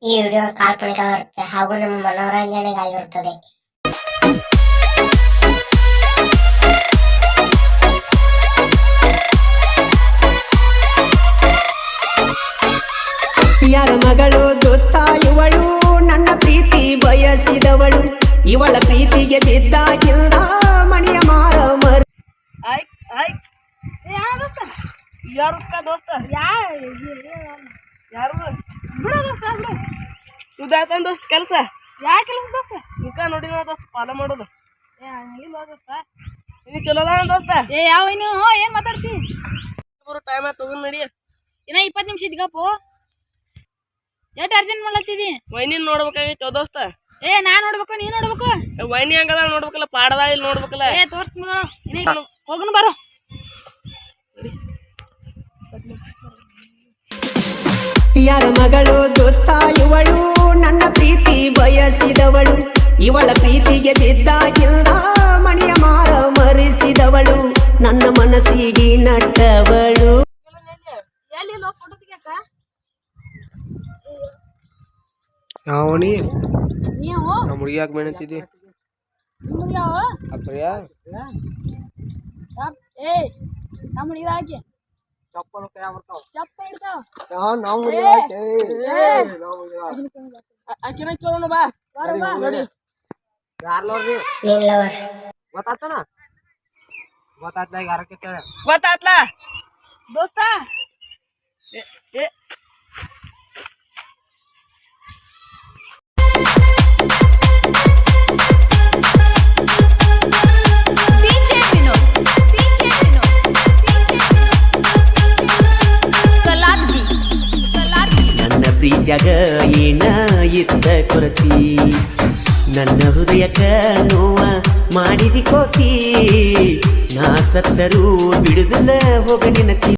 ಈ ವಿಡಿಯೋ ಕಾಲ್ಪನಿಕವಾಗಿರುತ್ತೆ ಹಾಗೂ ನಮ್ಮ ಮನೋರಂಜನೆಗಾಗಿರುತ್ತದೆ. ಯಾರ ಮಗಳು ದೋಸ್ತ ಇವಳು, ನನ್ನ ಪ್ರೀತಿ ಬಯಸಿದವಳು, ಇವಳ ಪ್ರೀತಿಗೆ ಬಿದ್ದಾಗಿಲ್ಲ ಮಣಿಯ ಮಾರ ಮರ. ದೋಸ್ತ ಕೆಲಸ ಯಾ ಕೆಲಸ ದೋಸ್ತ? ಮುಖ ನೋಡಿ ದೋಸ್ತ ಪಾಲ ಮಾಡೋದು ನೀ ಚಲೋ ಅದ ದೋಸ್ತ. ಯಾವ ನೀವು ಏನ್ ಮಾತಾಡ್ತಿ? ಟೈಮ್ ತಗೊಂಡ್ ನಡಿ. ಇನ್ನ 20 ನಿಮಿಷ ಇದ್ಗಪ್ಪು. ಎಷ್ಟು ಅರ್ಜೆಂಟ್ ಮಾಡ್ಲತ್ತಿದಿ? ವೈನಿನ್ ನೋಡ್ಬೇಕಾಗಿತ್ತು ದೋಸ್ತ. ನಾ ನೋಡ್ಬೇಕು, ನೀ ನೋಡ್ಬೇಕು. ವೈನಿ ಹಂಗದ ನೋಡ್ಬೇಕಲ್ಲ, ಪಾಡದ ಇಲ್ಲಿ ನೋಡ್ಬೇಕಲ್ಲ. ತೋರಿಸ್ತೀನಿ ಹೋಗುನು ಬರೋ. ಯಾರ ಮಗಳು ದೋಸ್ತ ಇವಳು, ನನ್ನ ಪ್ರೀತಿ ಬಯಸಿದವಳು, ಇವಳ ಪ್ರೀತಿಗೆ ಬಿದ್ದಾಗಿಲ್ಲ ಮಣಿಯ ಮಾರ ಮರಿಸಿದವಳು, ನನ್ನ ಮನಸ್ಸಿಗೆ ನಟ್ಟವಳು. ಯಾವಣಿ ನೀವು ನಮ್ಮ ಹುಡುಗಿಯಾಗ ಮೇಣಂತಿದ್ದಿ ಅಪ್ರಿಯ ನಮ್ಮ ಹುಡುಗಿದಾಕಿ ಚಪ್ಪಲ್ ಕೈ ಬರ್ತಾವ ಚಪ್ಪ ಇಡ್ತಾವ. ಆಕಿನ ಕೇಳೋಣ ಬಾ. ನೋಡಿ ಯಾರ್ ನೋಡ್ರಿ ನಿಲ್ಲವರ್ ಗೊತ್ತಾತನ ಗೊತ್ತಾತ್ಲಾಗ ಯಾರಕ್ಕೆ ಗೊತ್ತಾತ್ಲ ದೋಸ್ತ. ನನ್ನ ಪ್ರೀತ್ಯಾಗ ಏನ ಇತ್ತ ಕೊರತಿ, ನನ್ನ ಹೃದಯಕ್ಕ ನೋವ ಮಾಡಿದಿ ಕೋತಿ, ನಾ ಸತ್ತರೂ ಬಿಡುದಿಲ್ಲ ಹೋಗ ನಿನ್ನ